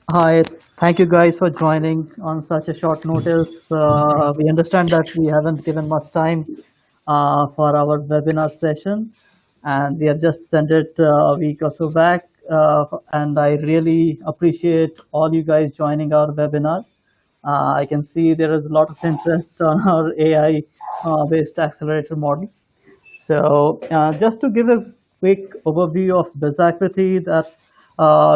Hi, thank you guys for joining on such a short notice. We understand that we haven't given much time for our webinar session, and we have just sent it a week or so back. And I really appreciate all you guys joining our webinar. I can see there is a lot of interest on our AI based accelerator model. So just to give a quick overview of BizAcuity, that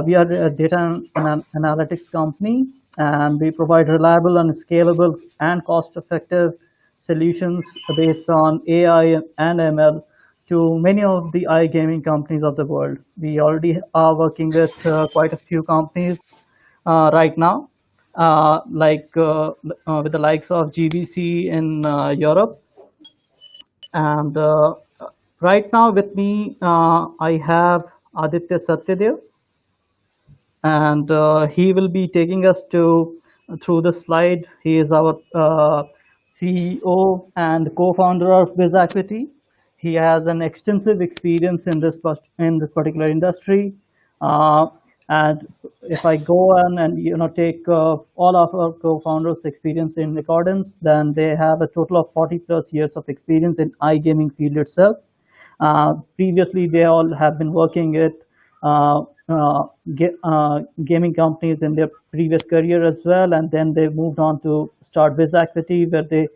we are a data and analytics company, and we provide reliable and scalable and cost-effective solutions based on AI and ML to many of the iGaming companies of the world. We already are working with quite a few companies right now, with the likes of GVC in Europe, and right now with me, I have Aditya Satyadev, and he will be taking us through the slide. He is our CEO and co-founder of BizAcuity. He has an extensive experience in this particular industry. Uh, and if I go on and take all of our co-founders' experience in accordance, then they have a total of 40 plus years of experience in iGaming field itself. Previously, they all have been working with uh, gaming companies in their previous career as well, and then they moved on to start BizAcuity, where they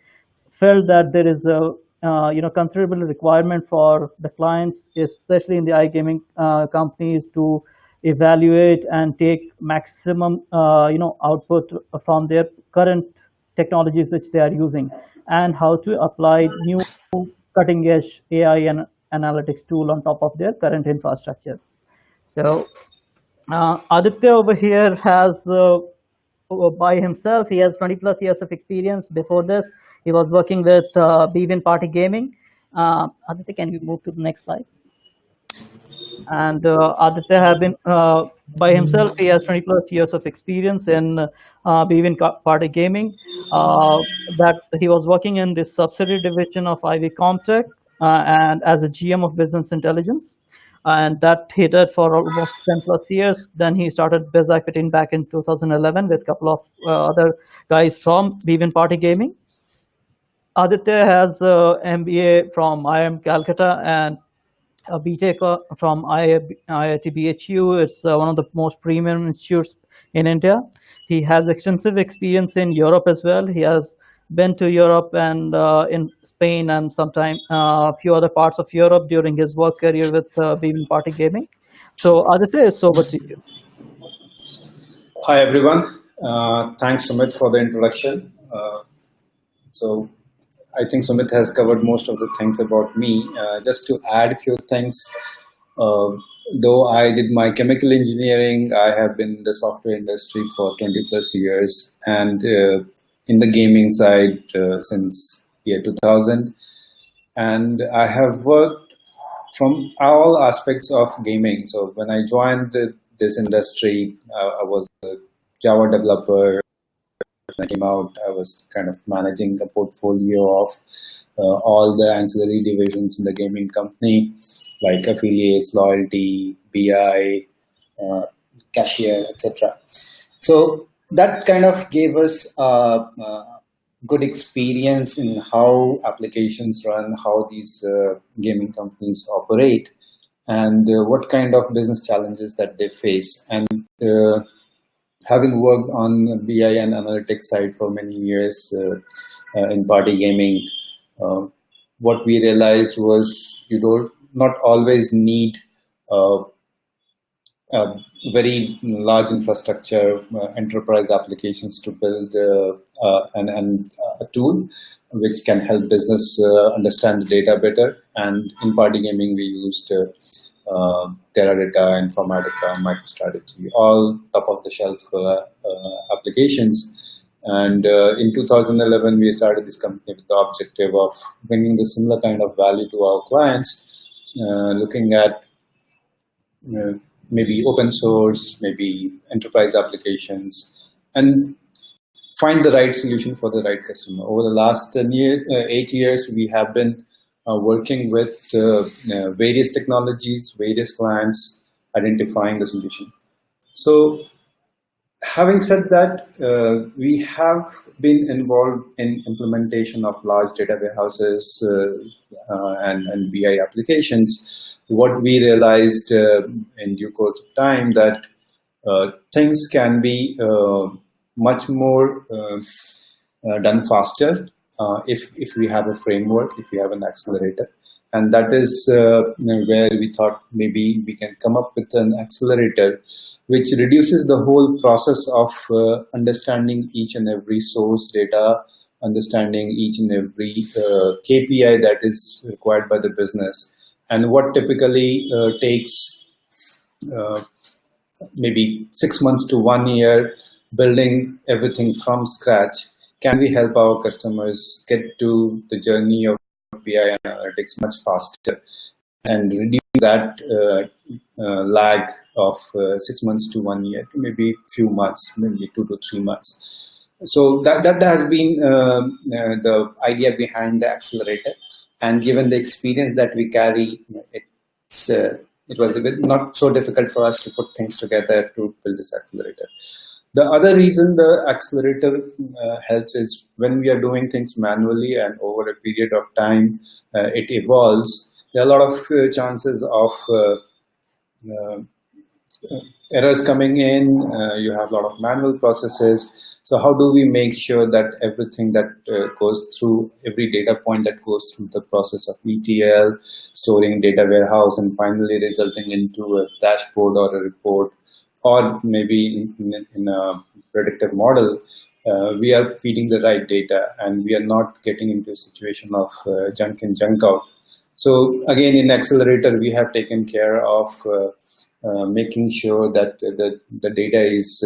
felt that there is a considerable requirement for the clients, especially in the iGaming companies, to evaluate and take maximum output from their current technologies which they are using, and how to apply new cutting edge AI and analytics tool on top of their current infrastructure. So Aditya over here has, by himself, he has 20 plus years of experience. Before this, he was working with Bevan Party Gaming. Aditya, can you move to the next slide? And Aditya have been, by himself, he has 20 plus years of experience in Bevan Party Gaming. That he was working in this subsidiary division of Ivy Comtech, and as a GM of business intelligence, and that he did for almost 10 plus years. Then he started BizAcuity back in 2011 with a couple of other guys from Bevan Party Gaming. Aditya has MBA from IIM Calcutta and a BTech from IIT BHU. It's one of the most premium institutes in India. He has extensive experience in Europe as well. He has been to Europe and in Spain and sometime a few other parts of Europe during his work career with Beaven Party Gaming. So Aditya, it's over to you. Hi everyone. Thanks Sumit for the introduction. So I think Sumit has covered most of the things about me. Just to add a few things, though I did my chemical engineering, I have been in the software industry for 20 plus years, and in the gaming side since year 2000. And I have worked from all aspects of gaming. So when I joined this industry, I was a Java developer. When I came out, I was kind of managing a portfolio of all the ancillary divisions in the gaming company, like affiliates, loyalty, BI, cashier, etc. So that kind of gave us good experience in how applications run, how these gaming companies operate, and what kind of business challenges that they face. And having worked on BI and analytics side for many years in party gaming, what we realized was you don't not always need a very large infrastructure, enterprise applications to build a tool which can help business understand the data better. And in party gaming, we used Teradata, Informatica, MicroStrategy, all top of the shelf applications. And in 2011, we started this company with the objective of bringing the similar kind of value to our clients, looking at maybe open source, maybe enterprise applications, and find the right solution for the right customer. Over the last 8 years, we have been working with various technologies, various clients, identifying the solution. So Having said that, we have been involved in implementation of large data warehouses and BI applications. What we realized in due course of time that things can be much more done faster if we have a framework, if we have an accelerator. And that is where we thought maybe we can come up with an accelerator which reduces the whole process of understanding each and every source data, understanding each and every KPI that is required by the business, and what typically takes maybe 6 months to 1 year building everything from scratch. Can we help our customers get to the journey of BI analytics much faster and reduce that lag of 6 months to 1 year to maybe few months, maybe 2 to 3 months. So that has been the idea behind the accelerator. And given the experience that we carry, it was a bit not so difficult for us to put things together to build this accelerator. The other reason the accelerator helps is when we are doing things manually and over a period of time it evolves, there are a lot of chances of errors coming in. You have a lot of manual processes. So how do we make sure that everything that goes through, every data point that goes through the process of ETL, storing data warehouse, and finally resulting into a dashboard or a report, or maybe in a predictive model, we are feeding the right data and we are not getting into a situation of junk in, junk out. So again, in Accelerator, we have taken care of making sure that the data is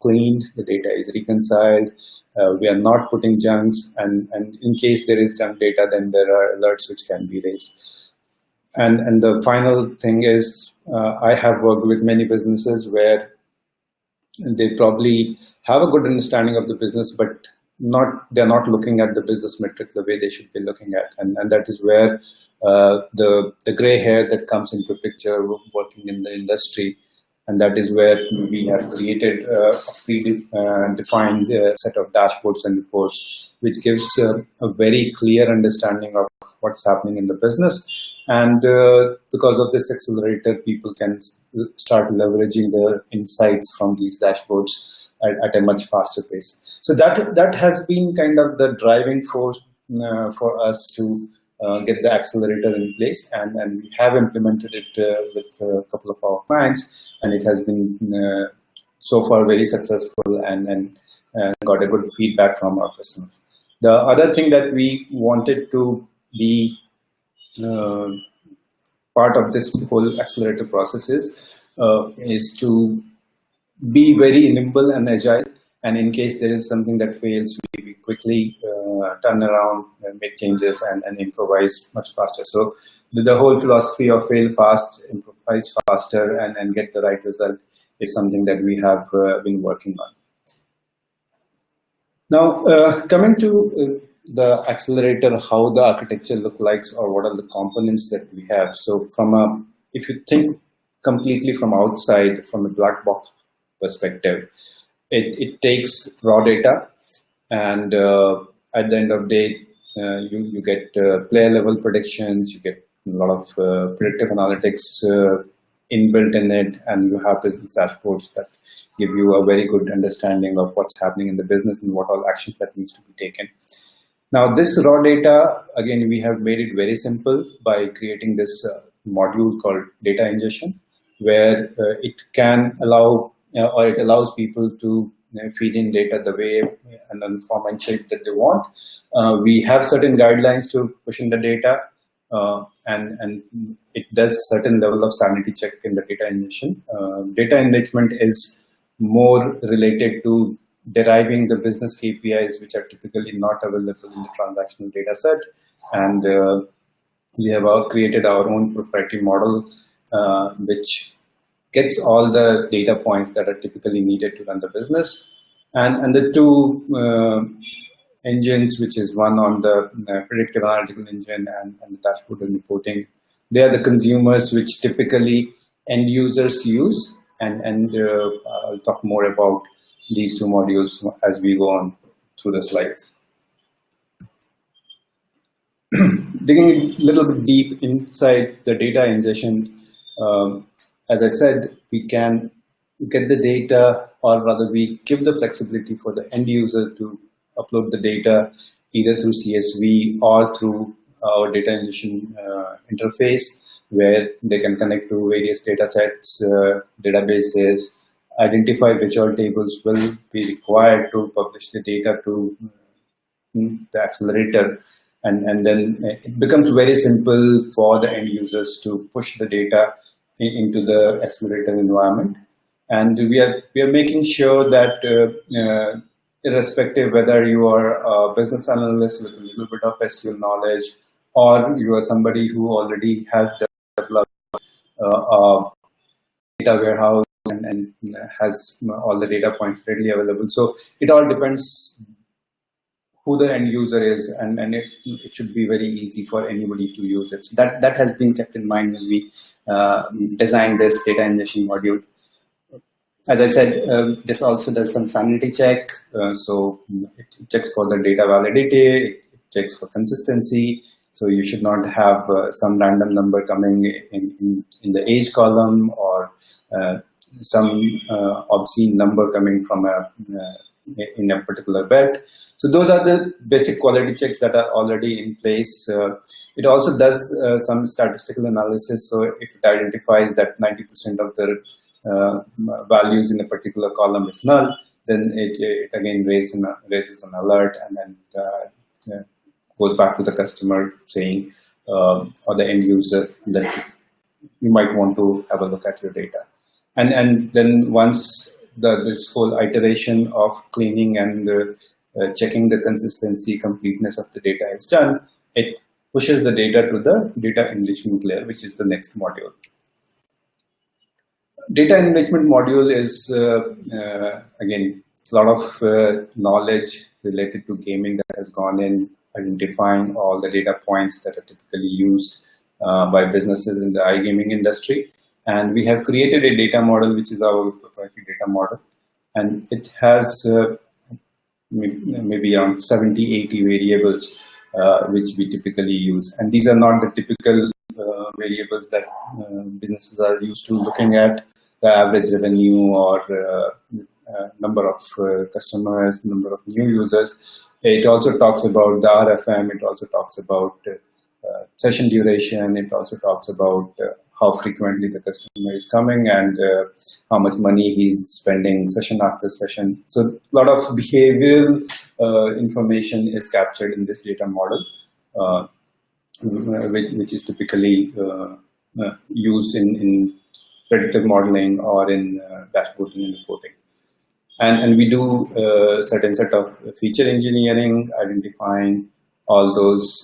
cleaned, the data is reconciled, we are not putting junks, and in case there is junk data, then there are alerts which can be raised. And the final thing is, I have worked with many businesses where they probably have a good understanding of the business, but they're not looking at the business metrics the way they should be looking at, and that is where the gray hair that comes into picture working in the industry, and that is where we have created a predefined set of dashboards and reports, which gives a very clear understanding of what's happening in the business. And because of this accelerator, people can start leveraging the insights from these dashboards at a much faster pace. So that has been kind of the driving force for us to get the accelerator in place, and we have implemented it with a couple of our clients, and it has been so far very successful and got a good feedback from our customers. The other thing that we wanted to be part of this whole accelerator process is to be very nimble and agile, and in case there is something that fails, we quickly turn around and make changes and improvise much faster. So the whole philosophy of fail fast, improvise faster, and get the right result is something that we have been working on. Now, coming to the accelerator, how the architecture looks like, or what are the components that we have. So if you think completely from outside, from a black box perspective, it takes raw data, and at the end of the day, you get player level predictions, you get a lot of predictive analytics inbuilt in it, and you have business dashboards that give you a very good understanding of what's happening in the business and what all actions that needs to be taken. Now, this raw data, again, we have made it very simple by creating this module called data ingestion, where it can allow or it allows people to feed in data the way and the form and shape that they want. We have certain guidelines to push in the data, and it does certain level of sanity check in the data ingestion. Data enrichment is more related to deriving the business KPIs, which are typically not available in the transactional data set. And we have created our own proprietary model, which gets all the data points that are typically needed to run the business. And the two engines, which is one on the predictive analytical engine and the dashboard and reporting, they are the consumers which typically end users use. And I'll talk more about these two modules as we go on through the slides. Digging a little bit deep inside the data ingestion, as I said, we can get the data, or rather we give the flexibility for the end user to upload the data either through CSV or through our data ingestion interface, where they can connect to various data sets, databases, identify which all tables will be required to publish the data to the accelerator. And then it becomes very simple for the end users to push the data into the accelerator environment. And we are making sure that irrespective whether you are a business analyst with a little bit of SQL knowledge, or you are somebody who already has developed a data warehouse and has all the data points readily available. So it all depends who the end user is, and it should be very easy for anybody to use it. So that has been kept in mind when we designed this data ingestion module. As I said, this also does some sanity check. So it checks for the data validity, it checks for consistency. So you should not have some random number coming in the age column, or some obscene number coming from in a particular bet. So those are the basic quality checks that are already in place. It also does some statistical analysis. So if it identifies that 90% of the values in a particular column is null, then it again raises an alert, and then goes back to the customer saying, or the end user, that you might want to have a look at your data. And then once this whole iteration of cleaning and checking the consistency, completeness of the data is done, it pushes the data to the data enrichment layer, which is the next module. Data enrichment module is, again, a lot of knowledge related to gaming that has gone in, identifying all the data points that are typically used by businesses in the iGaming industry. And we have created a data model, which is our proprietary data model. And it has maybe around 70, 80 variables, which we typically use. And these are not the typical variables that businesses are used to looking at, the average revenue or number of customers, number of new users. It also talks about the RFM. It also talks about session duration. It also talks about how frequently the customer is coming and how much money he's spending session after session. So a lot of behavioral information is captured in this data model, which is typically used in predictive modeling or in dashboarding and reporting. And we do a certain set of feature engineering, identifying all those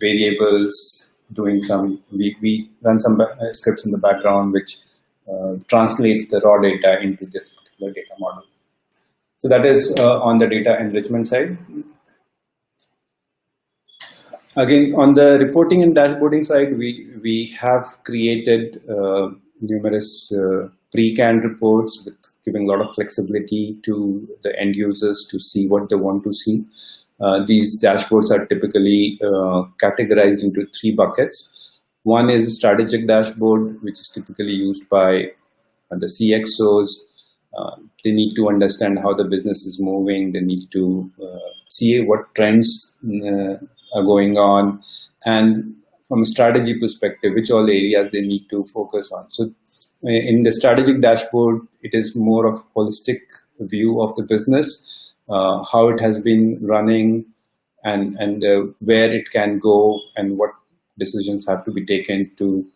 variables, doing some, we run some scripts in the background which translates the raw data into this particular data model. So that is on the data enrichment side. Again, on the reporting and dashboarding side, we have created numerous pre-canned reports with giving a lot of flexibility to the end users to see what they want to see. These dashboards are typically categorized into 3 buckets. One is a strategic dashboard, which is typically used by the CXOs. They need to understand how the business is moving. They need to see what trends are going on, and from a strategy perspective, which all areas they need to focus on. So in the strategic dashboard, it is more of a holistic view of the business, how it has been running, and where it can go, and what decisions have to be taken to,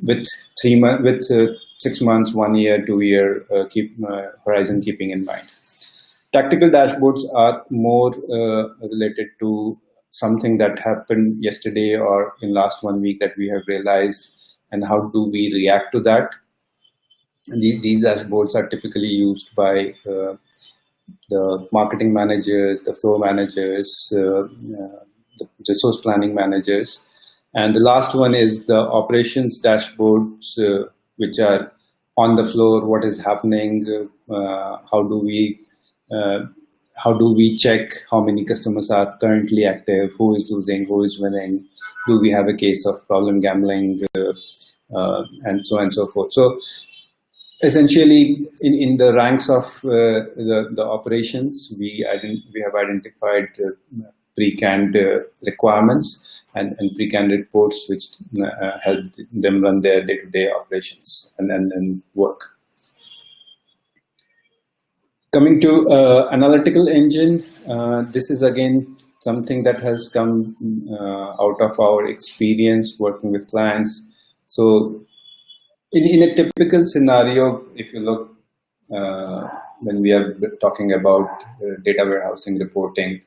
with 6 months, 1 year, 2 year horizon keeping in mind. Tactical dashboards are more related to something that happened yesterday or in last 1 week that we have realized, and how do we react to that. These dashboards are typically used by the marketing managers, the flow managers, the resource planning managers. And the last one is the operations dashboards, which are on the floor what is happening, how do we check how many customers are currently active, who is losing, who is winning, do we have a case of problem gambling, and so on and so forth. So essentially, in the ranks of the operations, we have identified pre-canned requirements and pre-canned reports which help them run their day-to-day operations and work. Coming to Analytical Engine, this is again something that has come out of our experience working with clients. So in a typical scenario, if you look, when we are talking about data warehousing reporting,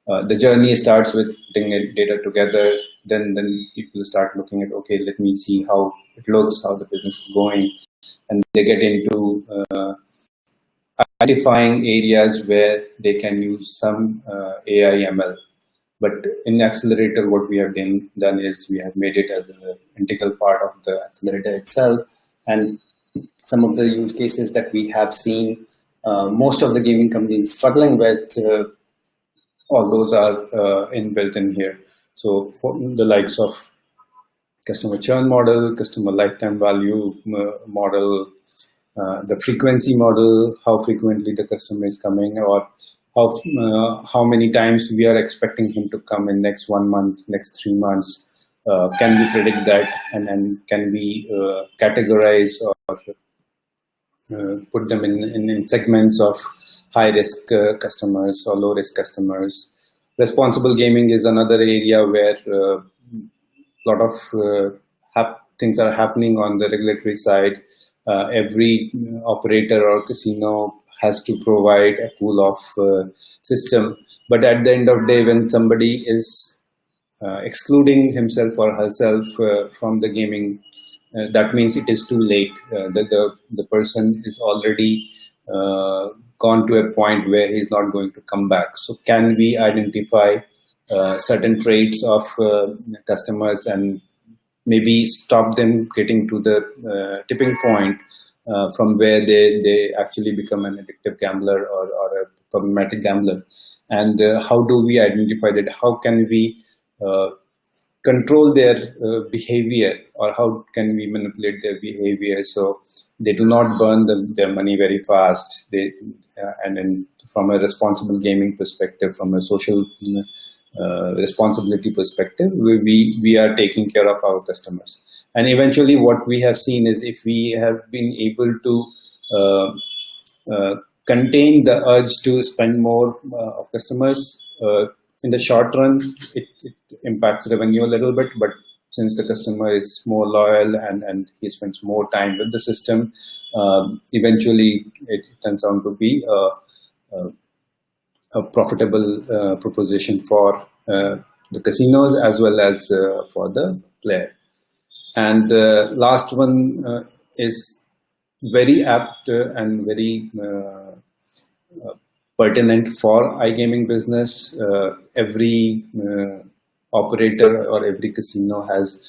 the journey starts with putting data together. Then people start looking at, okay, let me see how it looks, how the business is going, and they get into identifying areas where they can use some AI ML. But in Accelerator, what we have done is we have made it as an integral part of the Accelerator itself. And some of the use cases that we have seen, most of the gaming companies struggling with, all those are inbuilt in here. So for the likes of customer churn model, customer lifetime value model, the frequency model, how frequently the customer is coming, or how many times we are expecting him to come in next 1 month, next 3 months. Can we predict that, and can we categorize or put them in segments of high-risk customers or low-risk customers? Responsible gaming is another area where a lot of things are happening on the regulatory side. Every operator or casino has to provide a cool-off system. But at the end of the day, when somebody is excluding himself or herself from the gaming, that means it is too late. The person is already gone to a point where he's not going to come back. So can we identify certain traits of customers and maybe stop them getting to the tipping point from where they actually become an addictive gambler or a problematic gambler? And how do we identify that? How can we control their behavior, or how can we manipulate their behavior so they do not burn their money very fast? And then from a responsible gaming perspective, from a social responsibility perspective, we are taking care of our customers. And eventually what we have seen is, if we have been able to contain the urge to spend more of customers, in the short run, it impacts revenue a little bit, but since the customer is more loyal and he spends more time with the system, eventually it turns out to be a profitable proposition for the casinos as well as for the player. And last one is very apt and very pertinent for iGaming business. Every operator or every casino has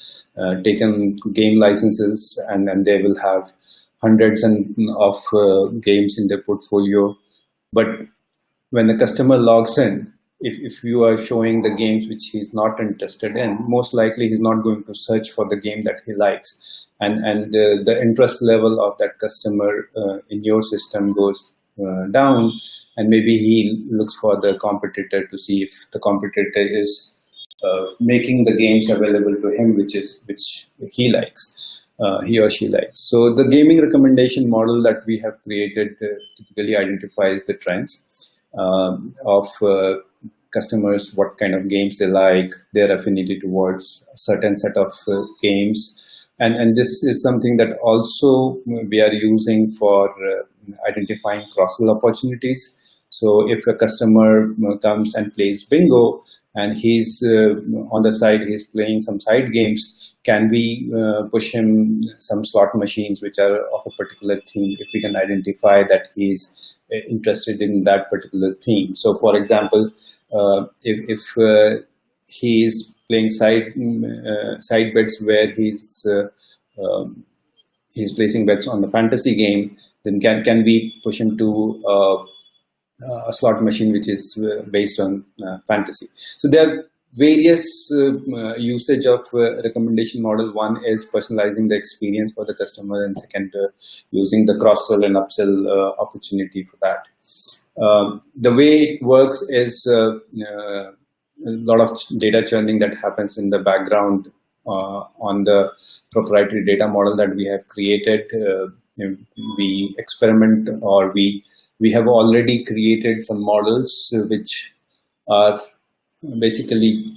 taken game licenses, and they will have hundreds of games in their portfolio. But when the customer logs in, if you are showing the games which he's not interested in, most likely he's not going to search for the game that he likes. And the interest level of that customer in your system goes down, and maybe he looks for the competitor to see if the competitor is making the games available to him which he likes, he or she likes. So the gaming recommendation model that we have created typically identifies the trends of customers, what kind of games they like, their affinity towards a certain set of games. And this is something that also we are using for identifying cross-sell opportunities. So if a customer comes and plays bingo, and he's on the side, he's playing some side games, can we push him some slot machines which are of a particular theme, if we can identify that he's interested in that particular theme? So for example, if he is playing side bets where he's he's placing bets on the fantasy game, then can we push him to a slot machine which is based on fantasy? So there are various usage of recommendation model. One is personalizing the experience for the customer, and second, using the cross-sell and upsell opportunity for that. The way it works is a lot of data churning that happens in the background on the proprietary data model that we have created. We experiment, or we have already created some models which are basically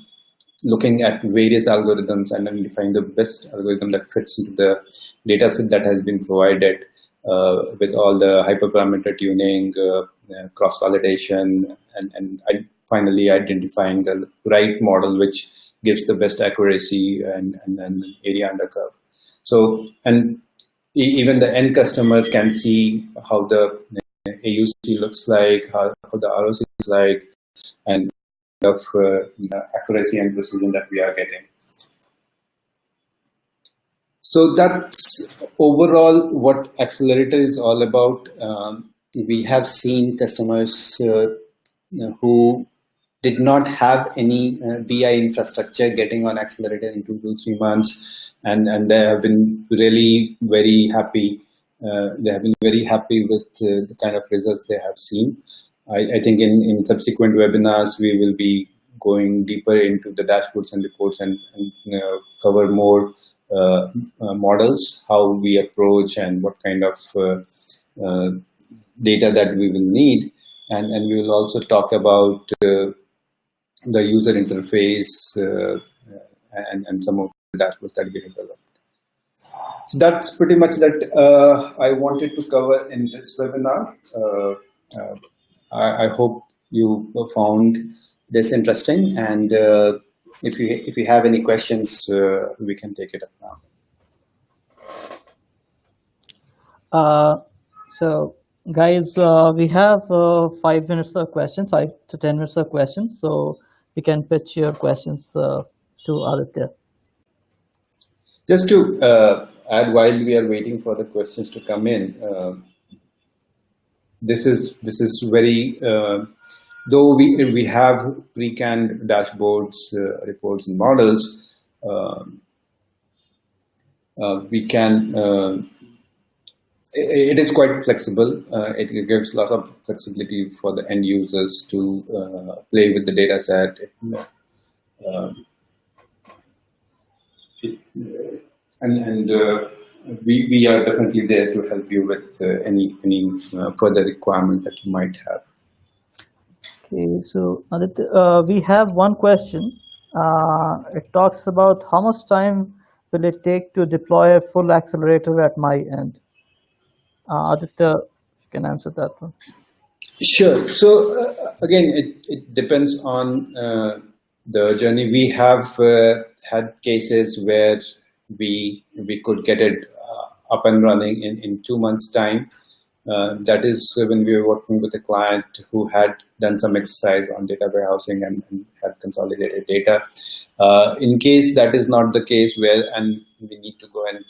looking at various algorithms and identifying the best algorithm that fits into the data set that has been provided, with all the hyperparameter tuning, cross-validation, and finally identifying the right model which gives the best accuracy and area under curve. So, and even the end customers can see how the AUC looks like, how the ROC is like, and of accuracy and precision that we are getting. So that's overall what Accelerator is all about. We have seen customers who did not have any BI infrastructure getting on Accelerator in 2 to 3 months, and they have been really very happy. They have been very happy with the kind of results they have seen. I think in subsequent webinars, we will be going deeper into the dashboards and reports and cover more models, how we approach and what kind of data that we will need. And we will also talk about the user interface and some of the dashboards that we have developed. So that's pretty much that I wanted to cover in this webinar. I hope you found this interesting, and if you have any questions, we can take it up now. So guys, we have 5 minutes of questions, 5 to 10 minutes of questions. So you can pitch your questions to Aditya. Just to add, while we are waiting for the questions to come in, this is very, though we have pre-canned dashboards, reports, and models, we can. It is quite flexible. It gives a lot of flexibility for the end users to play with the data set. We are definitely there to help you with any further requirement that you might have. Okay, so Aditya, we have one question. It talks about how much time will it take to deploy a full accelerator at my end? Aditya, you can answer that one. Sure. So again, it depends on the journey. We have had cases where we could get it up and running in 2 months' time. That is when we were working with a client who had done some exercise on data warehousing and had consolidated data. In case that is not the case, and we need to go and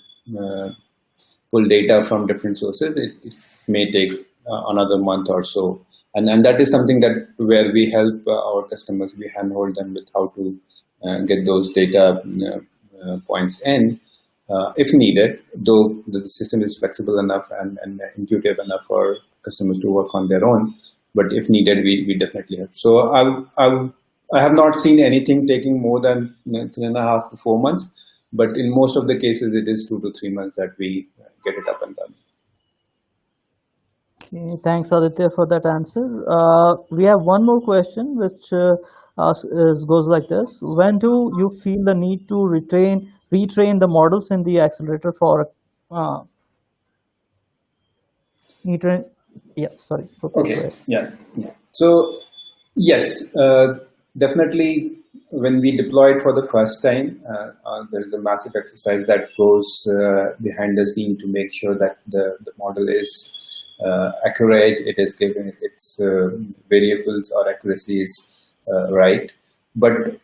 pull data from different sources, it may take another month or so. And that is something that where we help our customers, we handhold them with how to get those data points in, if needed, though the system is flexible enough and intuitive enough for customers to work on their own. But if needed, we definitely help. So I have not seen anything taking more than 3.5 to 4 months, but in most of the cases, it is 2 to 3 months that we get it up and running. Okay, thanks Aditya for that answer. We have one more question, which goes like this: when do you feel the need to retrain the models in the accelerator for retrain? Yeah, sorry. Okay. Yeah. So yes, definitely. When we deploy it for the first time, there is a massive exercise that goes behind the scene to make sure that the model is accurate, it is given its variables or accuracies right. But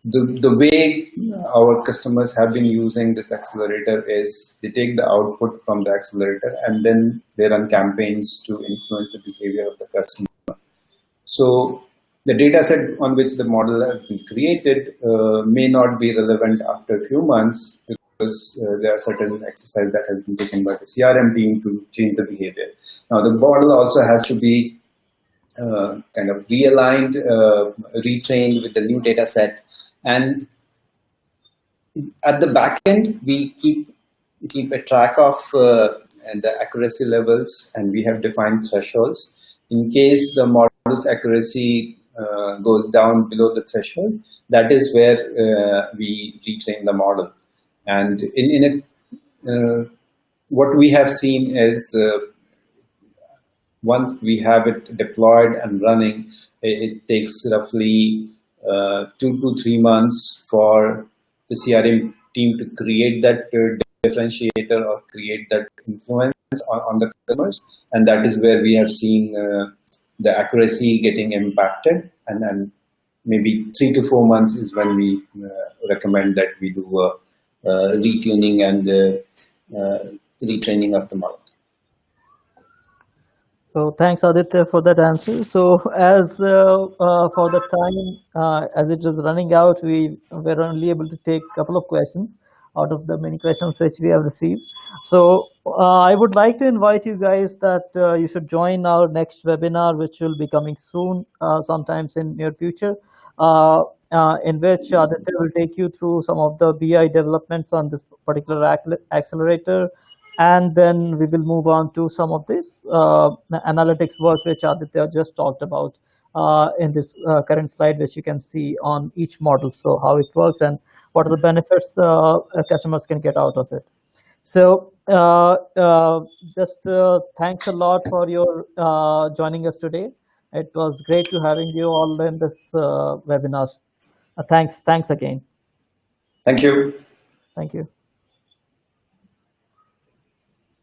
the way our customers have been using this accelerator is they take the output from the accelerator and then they run campaigns to influence the behavior of the customer. So the data set on which the model has been created may not be relevant after a few months because there are certain exercise that has been taken by the CRM team to change the behavior. Now the model also has to be kind of realigned, retrained with the new data set, and at the back end we keep a track of the accuracy levels, and we have defined thresholds. In case the model's accuracy goes down below the threshold, that is where we retrain the model. And what we have seen is once we have it deployed and running, it takes roughly 2 to 3 months for the CRM team to create that differentiator or create that influence on the customers. And that is where we have seen the accuracy getting impacted. And then maybe 3 to 4 months is when we recommend that we do retuning and retraining of the model. So thanks, Aditya, for that answer. So as for the time, as it is running out, we were only able to take a couple of questions out of the many questions which we have received. So I would like to invite you guys that you should join our next webinar, which will be coming soon, sometimes in near future, in which Aditya will take you through some of the BI developments on this particular accelerator. And then we will move on to some of this analytics work which Aditya just talked about in this current slide, which you can see on each model. So how it works and what are the benefits customers can get out of it. So just thanks a lot for your joining us today. It was great to having you all in this webinar. Thanks again. Thank you. Thank you.